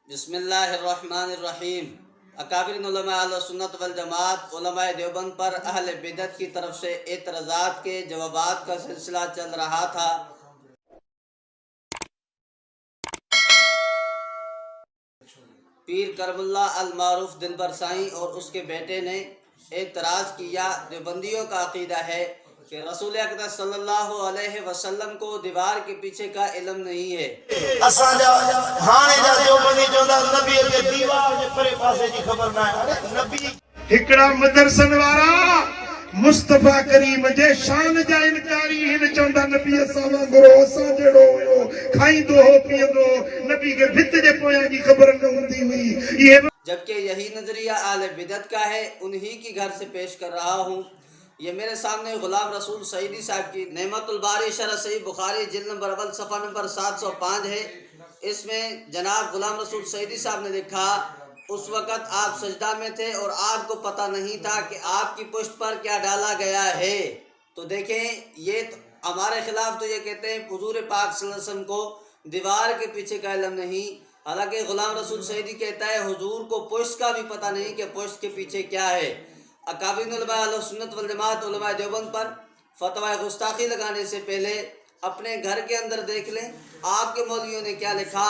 بسم اللہ الرحمن الرحیم۔ اکابرین علماء اہل سنت والجماعت علماء دیوبند پر اہل بدعت کی طرف سے اعتراضات کے جوابات کا سلسلہ چل رہا تھا۔ پیر کرم اللہ المعروف دلبر سائیں اور اس کے بیٹے نے اعتراض کیا۔ دیوبندیوں کا عقیدہ ہے کہ رسول اکرم صلی اللہ علیہ وسلم کو دیوار کے پیچھے کا علم نہیں ہے۔ ہکڑا مدرسن وارا مصطفیٰ کریم جے شان جا انکاری ہن چوندا نبی اساں گرو اساں جڑو ہویو کھائیندو ہو پیندو نبی کے بھت جے پویاں دی خبر نہ ہوندی ہوئی۔ یہ جبکہ یہی نظریہ اہل بدعت کا ہے، انہی کی گھر سے پیش کر رہا ہوں۔ یہ میرے سامنے غلام رسول سعیدی صاحب کی نعمت الباری شرح صحیح بخاری جلد نمبر 1 صفحہ نمبر 705 ہے۔ اس میں جناب غلام رسول سعیدی صاحب نے لکھا، اس وقت آپ سجدہ میں تھے اور آپ کو پتہ نہیں تھا کہ آپ کی پشت پر کیا ڈالا گیا ہے۔ تو دیکھیں، یہ ہمارے خلاف تو یہ کہتے ہیں حضور پاک صلی اللہ علیہ وسلم کو دیوار کے پیچھے کا علم نہیں، حالانکہ غلام رسول سعیدی کہتا ہے حضور کو پشت کا بھی پتہ نہیں کہ پشت کے پیچھے کیا ہے۔ اکابرین علماء اہل سنت والجماعت علماء دیوبند پر فتوی گستاخی لگانے سے پہلے اپنے گھر کے اندر دیکھ لیں آپ کے مولویوں نے کیا لکھا۔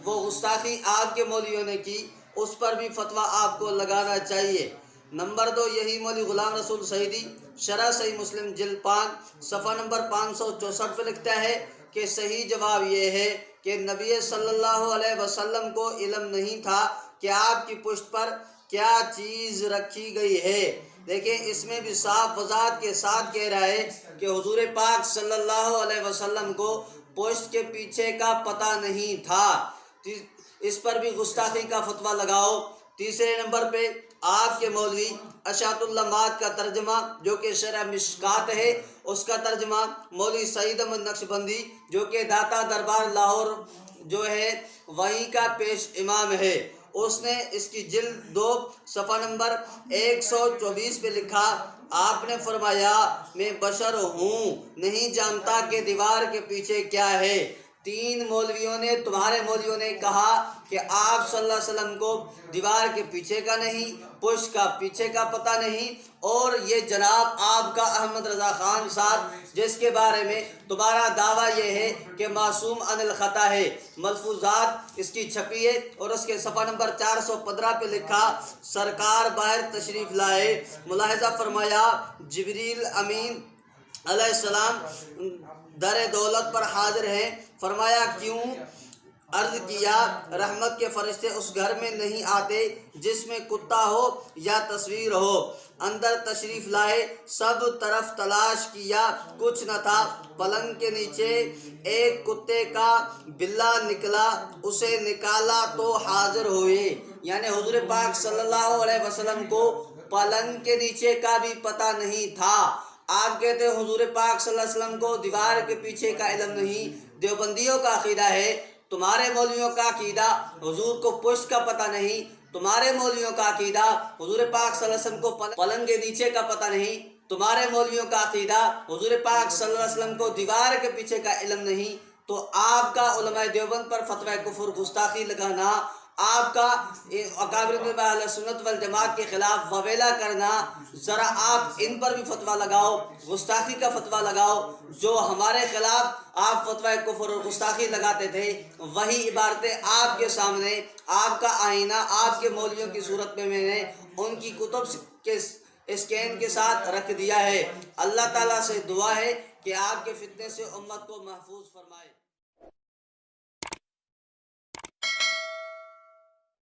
وہ گستاخی آپ کے مولویوں نے کی، اس پر بھی فتویٰ آپ کو لگانا چاہیے۔ نمبر 2، یہی مولوی غلام رسول سعیدی شرح صحیح مسلم جلد 5 صفحہ نمبر 564 پہ لکھتا ہے کہ صحیح جواب یہ ہے کہ نبی صلی اللہ علیہ وسلم کو علم نہیں تھا کہ آپ کی پشت پر کیا چیز رکھی گئی ہے۔ دیکھیں، اس میں بھی صاف وضاحت کے ساتھ کہہ رہا ہے کہ حضور پاک صلی اللہ علیہ وسلم کو پشت کے پیچھے کا پتہ نہیں تھا۔ اس پر بھی گستاخی کا فتویٰ لگاؤ۔ تیسرے نمبر پہ آپ کے مولوی اشاعت اللمات کا ترجمہ جو کہ شرح مشکات ہے، اس کا ترجمہ مولوی سعید احمد نقشبندی جو کہ داتا دربار لاہور جو ہے وہیں کا پیش امام ہے، اس نے اس کی جلد 2 صفحہ نمبر 124 پہ لکھا، آپ نے فرمایا میں بشر ہوں، نہیں جانتا کہ دیوار کے پیچھے کیا ہے۔ 3 مولویوں نے، تمہارے مولویوں نے کہا کہ آپ صلی اللہ علیہ وسلم کو دیوار کے پیچھے کا نہیں، پشت کا پیچھے کا پتہ نہیں، اور یہ جناب آپ کا احمد رضا خان صاحب جس کے بارے میں تمہارا دعویٰ یہ ہے کہ معصوم عن الخطا ہے، ملفوظات اس کی چھپی ہے اور اس کے صفحہ نمبر 415 پہ لکھا، سرکار باہر تشریف لائے، ملاحظہ فرمایا جبریل امین علیہ السلام در دولت پر حاضر ہیں، فرمایا کیوں؟ عرض کیا رحمت کے فرشتے اس گھر میں نہیں آتے جس میں کتا ہو یا تصویر ہو۔ اندر تشریف لائے، سب طرف تلاش کیا، کچھ نہ تھا، پلنگ کے نیچے ایک کتے کا بلہ نکلا، اسے نکالا تو حاضر ہوئے۔ یعنی حضور پاک صلی اللہ علیہ وسلم کو پلنگ کے نیچے کا بھی پتہ نہیں تھا۔ آپ کہتے ہیں حضور پاک صلی اللہ علیہ وسلم کو دیوار کے پیچھے کا علم نہیں۔ دیوبندیوں کا عقیدہ ہے، تمہارے مولویوں کا عقیدہ حضور کو پشت کا پتہ نہیں، تمہارے مولویوں کا عقیدہ حضور پاک صلی اللہ علیہ وسلم کو پلنگ کے نیچے کا پتہ نہیں، تمہارے مولویوں کا عقیدہ حضور پاک صلی اللہ علیہ وسلم کو دیوار کے پیچھے کا علم نہیں۔ تو آپ کا علماء دیوبند پر فتوی کفر گستاخی لگانا، آپ کا اکابرین اہل سنت والجماعت کے خلاف وویلا کرنا، ذرا آپ ان پر بھی فتویٰ لگاؤ، گستاخی کا فتویٰ لگاؤ۔ جو ہمارے خلاف آپ فتوی کفر اور گستاخی لگاتے تھے وہی عبارتیں آپ کے سامنے، آپ کا آئینہ آپ کے مولویوں کی صورت میں نے ان کی کتب کے اسکین کے ساتھ رکھ دیا ہے۔ اللہ تعالیٰ سے دعا ہے کہ آپ کے فتنے سے امت کو محفوظ فرمائے۔